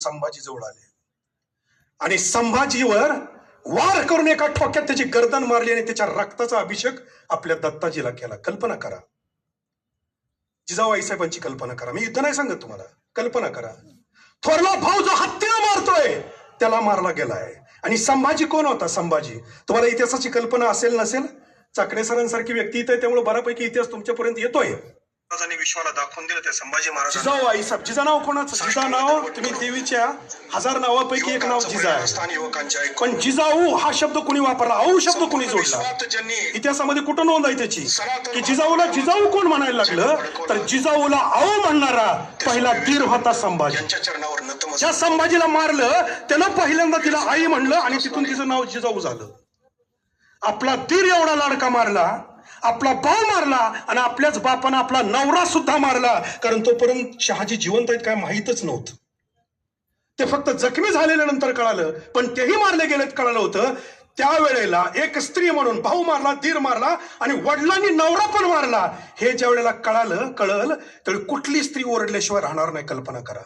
संभाजी जवळ आले आणि संभाजीवर वार करून एका ठोक्यात त्याची गर्दन मारली आणि त्याच्या रक्ताचा अभिषेक आपल्या दत्ताजीला केला. कल्पना करा, जिजाऊ आईसाहेबांची कल्पना करा. मी युद्ध नाही सांगत तुम्हाला, कल्पना करा. थोरला भाऊ जो हत्तीला मारतोय त्याला मारला गेलाय. आणि संभाजी कोण होता? संभाजी, तुम्हाला इतिहासाची कल्पना असेल नसेल, चाकणे सरांसारखी व्यक्ती इथे, त्यामुळे बऱ्यापैकी इतिहास तुमच्यापर्यंत येतोय. विश्वाला दाखवून दिलं ते संभाजी महाराज. जिजाऊ आईसाहेब, जिजा नाव कोणाचं? जिजा नाव तुम्ही देवीच्या 1000 नावापैकी एक नाव जिजा आहे. पण जिजाऊ हा शब्द कुणी वापरला, औ शब्द कुणी जोडला? इतिहासामध्ये कुठं नोंद आहे त्याची की जिजाऊला जिजाऊ कोण म्हणायला लागलं? तर जिजाऊला औ म्हणणारा पहिला धीर होता संभाजी. ज्या संभाजीला मारलं त्यानं पहिल्यांदा तिला आई म्हणलं आणि तिथून तिचं नाव जिजाऊ झालं. आपला धीर एवढा लाडका मारला, आपला भाऊ मारला आणि आपल्याच बापानं आपला नवरा सुद्धा मारला. कारण तोपर्यंत शहाजी जिवंत आहेत काय माहीतच नव्हतं. ते फक्त जखमी झालेल्या नंतर कळालं, पण तेही मारले गेलेत कळालं होतं. त्यावेळेला एक स्त्री म्हणून भाऊ मारला, धीर मारला आणि वडिलांनी नवरा पण मारला, हे ज्या वेळेला कळलं तर कुठली स्त्री ओरडल्याशिवाय राहणार नाही. कल्पना करा.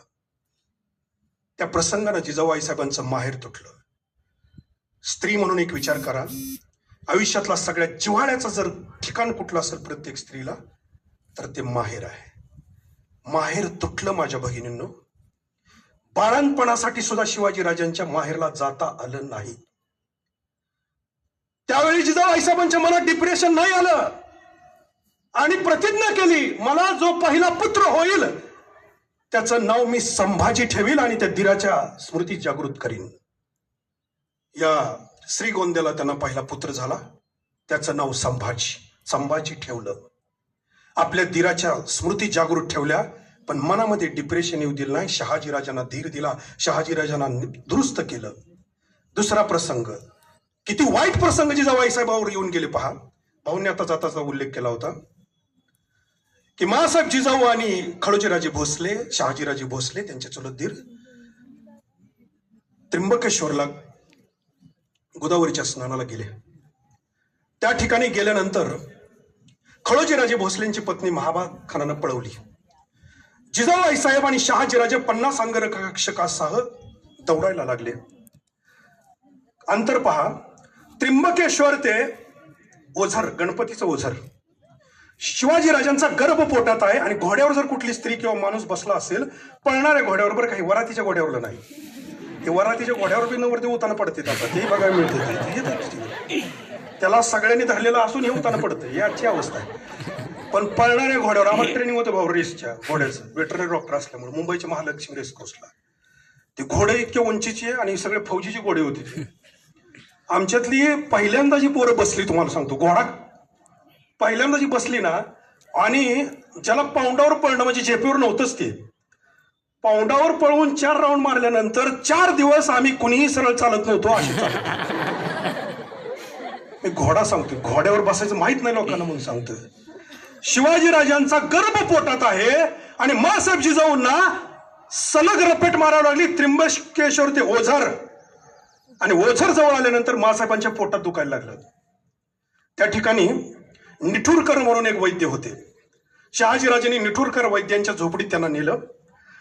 त्या प्रसंगानं जिजाऊ आईसाहेबांचं माहेर तुटलं. स्त्री म्हणून एक विचार करा, आयुष्यातला सगळ्यात जिव्हाळ्याचं जर ठिकाण कुठलं असेल प्रत्येक स्त्रीला तर ते माहेर आहे. माहेर तुटलं माझ्या भगिनींनो. बाळणपणासाठी सुद्धा शिवाजी राजांच्या माहेरला जाता आलं नाही. त्यावेळी जिजाऊ आईसाहेबांच्या मनात डिप्रेशन नाही आलं आणि प्रतिज्ञा केली, मला जो पहिला पुत्र होईल त्याचं नाव मी संभाजी ठेवील आणि त्या धीराच्या स्मृती जागृत करीन. या श्रीगोंद्याला त्यांना पहिला पुत्र झाला, त्याचं नाव संभाजी. संभाजी ठेवलं, आपल्या धीराच्या स्मृती जागृत ठेवल्या, पण मनामध्ये डिप्रेशन येऊ दिलं नाही. शहाजी राजांना धीर दिला, शहाजी राजांना दुरुस्त केलं. दुसरा प्रसंग, किती वाईट प्रसंग जिजाऊ आईसाहेबावर येऊन गेले पहा. भाऊंनी आता जाताचा उल्लेख केला होता की मासाहेब जिजाऊ आणि खळोजीराजे भोसले, शहाजीराजे भोसले त्यांचे चुलत धीर त्र्यंबकेश्वरला गोदावरीच्या स्नानाला गेले. त्या ठिकाणी गेल्यानंतर खळोजीराजे भोसलेंची पत्नी महाबा खानानं पळवली. जिजाऊ आईसाहेब आणि शहाजीराजे 50 अंगरक्षकासह दौडायला लागले. अंतर पहा, त्र्यंबकेश्वर ते ओझर, गणपतीचं ओझर. शिवाजी राजांचा गर्भ पोटात आहे आणि घोड्यावर जर कुठली स्त्री किंवा माणूस बसला असेल, पळणाऱ्या घोड्यावर, बरं काही वरातीच्या घोड्यावरला नाही, हे वरातीच्या घोड्यावर बी नवरती उताना पडते, आता ते बघायला मिळते. त्याला सगळ्यांनी धरलेलं असून हे उताना पडतं, ही आजची अवस्था आहे. पण पळणाऱ्या घोड्यावर आम्हाला ट्रेनिंग होतं भाऊ रेसच्या घोड्याचं, वेटरनरी डॉक्टर असल्यामुळे मुंबईच्या महालक्ष्मी रेस कोर्सला. ते घोडे इतके उंचीचे आणि सगळे फौजीचे घोडे होते. आमच्यातली पहिल्यांदा जी पोरं बसली, तुम्हाला सांगतो, घोडा पहिल्यांदा जी बसली ना, आणि ज्याला पाऊंडावर पळणं म्हणजे झेपेवर नव्हतंच, ते पाऊंडावर पळवून 4 राऊंड मारल्यानंतर 4 दिवस आम्ही कुणीही सरळ चालत नव्हतो. अशी मी घोडा सांगतो, घोड्यावर बसायचं माहित नाही लोकांना म्हणून सांगतो. शिवाजी राजांचा गर्भ पोटात आहे आणि मासाहेब जिजाऊंना सलग रपेट मारावी लागली त्र्यंबकेश्वर ते ओझर. आणि ओझर जवळ आल्यानंतर मासाहेबांच्या पोटात दुखायला लागलं. त्या ठिकाणी निठूरकर म्हणून एक वैद्य होते. शहाजीराजांनी निठूरकर वैद्यांच्या झोपडीत त्यांना नेलं.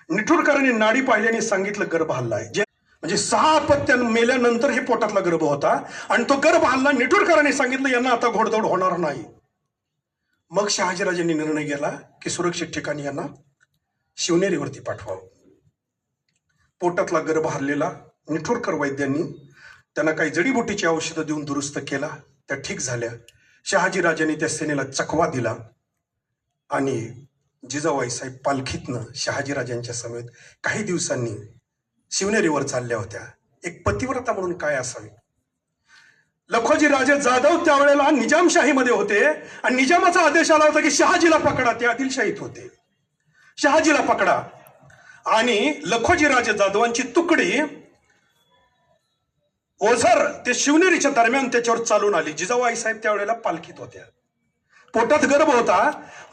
निठूरकरांनी नाडी पाहिल्याने सांगितलं गर्भ हल्ला आहे. म्हणजे 6 अपत्य मेल्यानंतर हे पोटातला गर्भ होता आणि तो गर्भ हल्ला. निठूरकरांनी सांगितलं यांना आता घोडदौड होणार नाही. मग शहाजीराजांनी निर्णय घेतला की सुरक्षित ठिकाणी यांना शिवनेरीवरती पाठवावं. पोटातला गर्भ हरलेला निठूरकर वैद्यांनी त्यांना काही जडीबुटीची औषधं देऊन दुरुस्त केला. त्या ठीक झाल्या. शहाजीराजांनी त्या सेनेला चकवा दिला आणि जिजाऊ आईसाहेब पालखीतनं शहाजीराजांच्या समेत काही दिवसांनी शिवनेरीवर चालल्या होत्या. एक पतिव्रता म्हणून काय असावी. लखोजी राजे जाधव त्यावेळेला निजामशाहीमध्ये होते आणि निजामाचा आदेश आला होता की शहाजीला पकडा. ते आदिलशाहीत होते. शहाजीला पकडा. आणि लखोजी राजे जाधवांची तुकडी ओझर ते शिवनेरीच्या दरम्यान त्याच्यावर चालून आली. जिजाऊ आईसाहेब त्यावेळेला पालखीत होत्या. पोटात गर्भ होता.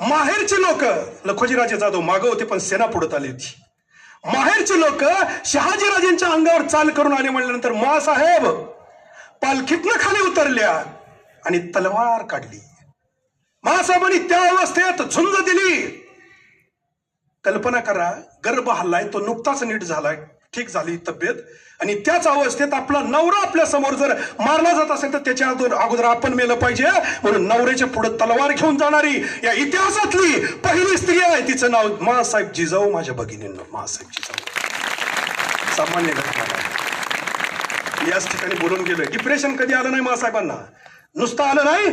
माहेरचे लोक, लखोजीराजे जाधव मागं होते पण सेना पुढत आली होती. माहेरचे लोक शहाजीराजेंच्या अंगावर चाल करून आले. म्हणल्यानंतर मासाहेब पालखीतनं खाली उतरल्या आणि तलवार काढली. मासाहेबांनी त्या अवस्थेत झुंज दिली. कल्पना करा, गर्भ हल्लाय तो नुकताच नीट झालाय, ठीक झाली तब्येत, आणि त्याच अवस्थेत आपला नवरा आपल्या समोर जर मारला जात असेल तर त्याच्या अगोदर आपण मेलं पाहिजे, म्हणून नवऱ्याच्या पुढे तलवार घेऊन जाणारी या इतिहासातली पहिली स्त्री आहे. तिचं नाव माँसाहेब जिजाऊ. माझ्या भगिनींना, माँसाहेब जिजाऊ सामान्य घटना नाही. याच ठिकाणी बोलून गेलोय. डिप्रेशन कधी आलं नाही माँसाहेबांना, नुसतं आलं नाही,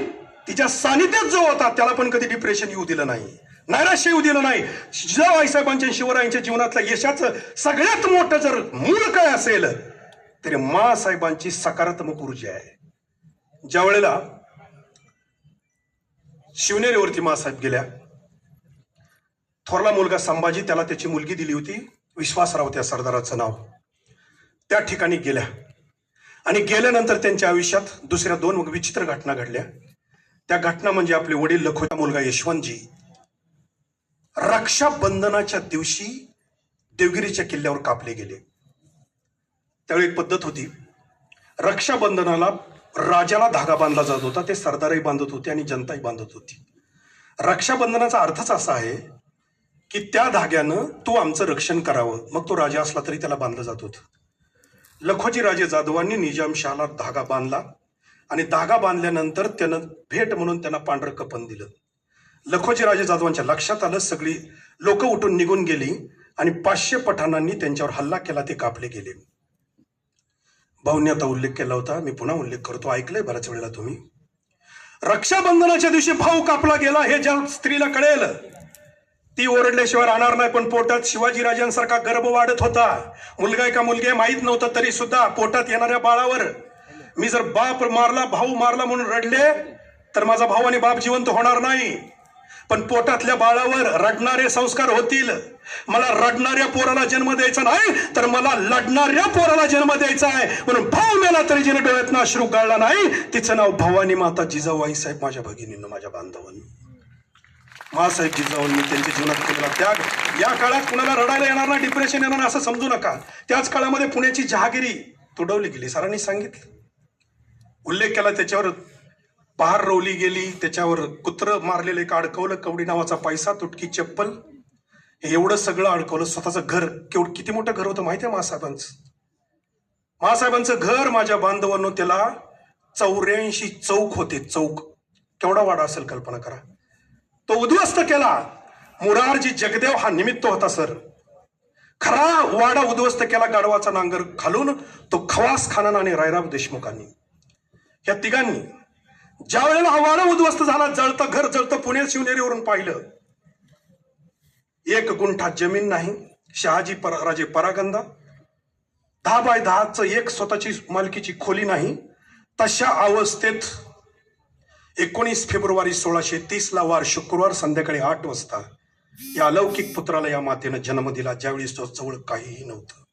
तिच्या सानिध्यात जो होता त्याला पण कधी डिप्रेशन येऊ दिलं नाही, नैराश्य येऊ दिलं नाही. जिजाऊ आईसाहेबांच्या, शिवरायांच्या जीवनातलं यशाचं सगळ्यात मोठं जर मूळ काय असेल तरी माँसाहेबांची सकारात्मक ऊर्जा आहे. ज्या वेळेला शिवनेरीवरती माँसाहेब गेल्या, थोरला मुलगा संभाजी, त्याला त्याची मुलगी दिली होती विश्वासराव, त्या सरदाराचं नाव. त्या ठिकाणी गेल्या आणि गेल्यानंतर त्यांच्या आयुष्यात दुसऱ्या 2 विचित्र घटना घडल्या. त्या घटना म्हणजे आपले वडील लखोचा मुलगा यशवंतजी रक्षाबंधनाच्या दिवशी देवगिरीच्या किल्ल्यावर कापले गेले. त्यावेळी एक पद्धत होती, रक्षाबंधनाला राजाला धागा बांधला जात होता, ते सरदारही बांधत होते आणि जनताही बांधत होती. रक्षाबंधनाचा अर्थच असा आहे की त्या धाग्यानं तू आमचं रक्षण करावं, मग तो राजा असला तरी त्याला बांधलं जात होतं. लखोजी राजे जाधवांनी निजामशहाला धागा बांधला आणि धागा बांधल्यानंतर त्यानं भेट म्हणून त्यांना पांढरं कपन दिलं. लखोजी राजे जाधवांच्या लक्षात आलं, सगळी लोक उठून निघून गेली आणि 500 पठाणांनी त्यांच्यावर हल्ला केला, ते कापले गेले. भाऊंनी आता उल्लेख केला होता, मी पुन्हा उल्लेख करतो, ऐकलंय बऱ्याच वेळेला तुम्ही. रक्षाबंधनाच्या दिवशी भाऊ कापला गेला हे ज्या स्त्रीला कळेल ती ओरडल्याशिवाय राहणार नाही. पण पोटात शिवाजी राजांसारखा गर्भ वाढत होता, मुलगा आहे का मुलगी माहीत नव्हतं, तरी सुद्धा पोटात येणाऱ्या बाळावर मी जर बाप मारला, भाऊ मारला म्हणून रडले तर माझा भाऊ आणि बाप जिवंत होणार नाही. पण पोटातल्या बाळावर रडणारे संस्कार होतील. मला रडणाऱ्या पोराला जन्म द्यायचा नाही, तर मला लढणाऱ्या पोराला जन्म द्यायचा आहे. म्हणून भाऊ मेला तरी जिने डोळ्यातनं अश्रू गाळला नाही, तिचं नाव भवानी माता जिजाऊ आईसाहेब. माझ्या भगिनींना, माझ्या बांधवांनी, माँसाहेब जिजाऊंनी त्यांच्या जीवनात केलेला त्याग. या काळात कुणाला रडायला येणार नाही, डिप्रेशन येणार नाही असं समजू नका. त्याच काळामध्ये पुण्याची जहागिरी तुडवली गेली, सरांनी सांगितलं, उल्लेख केला. त्याच्यावर पहार रोवली गेली, त्याच्यावर कुत्र मारलेलं एक अडकवलं, कवडी नावाचा पैसा, तुटकी चप्पल, हे एवढं सगळं अडकवलं. स्वतःचं घर किती मोठं घर होतं माहिती आहे माँसाहेबांचं. माँसाहेबांचं घर माझ्या बांधवांनो, त्याला 84 चौक होते. चौक केवढा वाडा असेल कल्पना करा. तो उद्ध्वस्त केला. मुरारजी जगदेव हा निमित्त होता सर. खरा वाडा उद्ध्वस्त केला गाढवाचा नांगर घालून तो खवास खानानं आणि रायराव देशमुखांनी, या तिघांनी. ज्या वेळेला हा वाडा उद्ध्वस्त झाला, जळतं घर जळतं, पुणे शिवनेरीवरून पाहिलं, 1 गुंठा जमीन नाही. शहाजी राजे परागंदा, 10 बाय 10चं एक स्वतःची मालकीची खोली नाही. तशा अवस्थेत 19 फेब्रुवारी 1630 वार शुक्रवार संध्याकाळी 8 वाजता या अलौकिक पुत्राला या मातेनं जन्म दिला, ज्यावेळी जवळ काहीही नव्हतं.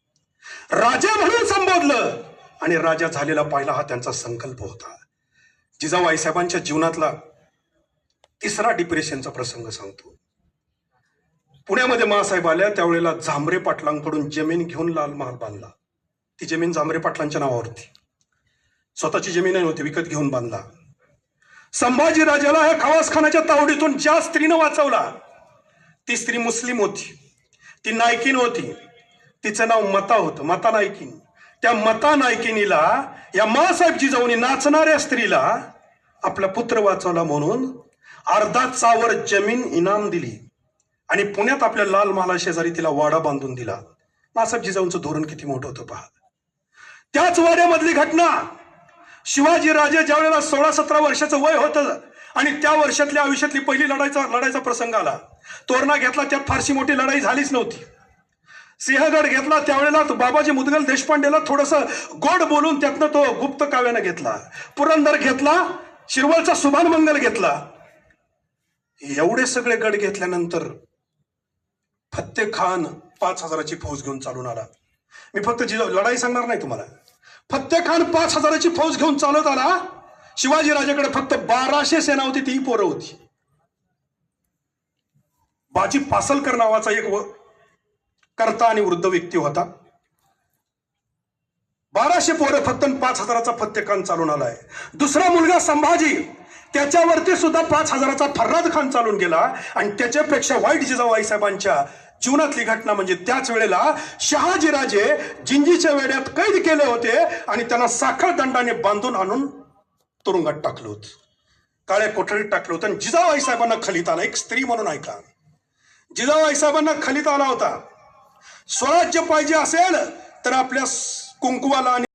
राजा म्हणून संबोधलं आणि राजा झालेला पाहिला, हा त्यांचा संकल्प होता. जिजाऊ आईसाहेबांच्या जीवनातला 3रा डिप्रेशनचा प्रसंग सांगतो. पुण्यामध्ये माँसाहेब आल्या त्यावेळेला झांबरे पाटलांकडून जमीन घेऊन लाल महाल बांधला. ती जमीन झांबरे पाटलांच्या नावावरती, स्वतःची जमीन नव्हती, विकत घेऊन बांधला. संभाजी राजाला ह्या खवास खानाच्या तावडीतून ज्या स्त्रीनं वाचवला, ती स्त्री मुस्लिम होती, ती नायकीन होती, तिचं नाव मता होतं, मता नायकीन. त्या मता नायकिनीला या माँसाहेब जिजाऊंनी नाचणाऱ्या स्त्रीला आपला पुत्र वाचवला म्हणून अर्धा चावर जमीन इनाम दिली आणि पुण्यात आपल्या लाल महाला शेजारी तिला वाडा बांधून दिला. माँसाहेब जिजाऊंचं धोरण किती मोठं होतं पहा. त्याच वाड्यामधली घटना, शिवाजी राजे ज्या वेळेला 16-17 वर्षाचं वय होतं आणि त्या वर्षातल्या आयुष्यातली पहिली लढायचा प्रसंग आला. तोरणा घेतला, त्यात फारशी मोठी लढाई झालीच नव्हती. सिंहगड घेतला, त्यावेळेला बाबाजी मुदगल देशपांडेला थोडस गोड बोलून त्यातनं तो गुप्त काव्यानं घेतला. पुरंदर घेतला, शिरवळचा सुभान मंगल घेतला. एवढे सगळे गड घेतल्यानंतर फत्ते खान 5000ची फौज घेऊन चालून आला. मी फक्त लढाई सांगणार नाही तुम्हाला. फत्ते खान 5000ची फौज घेऊन चालत आला. शिवाजी राजाकडे फक्त 1200 सेना होती, ती पोरं होती. बाजी पासलकर नावाचा एक करता आणि वृद्ध व्यक्ती होता. 1200 पोरं फक्त, 5000चा फत्ते खान चालून आलाय. दुसरा मुलगा संभाजी, त्याच्यावरती सुद्धा 5000चा फर्राद खान चालून गेला आणि त्याच्यापेक्षा वाईट जिजाऊ आईसाहेबांच्या जीवनातली घटना म्हणजे त्याच वेळेला शहाजीराजे जिंजीच्या वेड्यात कैद केले होते आणि त्यांना साखळ दंडाने बांधून आणून तुरुंगात टाकलं होतं, काळ्या कोठडीत टाकलं होतं. आणि जिजाबाई साहेबांना खलीत आला. एक स्त्री म्हणून ऐका, जिजाबाई साहेबांना खलीत आला होता. स्वराज्य पाहिजे असेल तर आपल्या कुंकुवाला आणि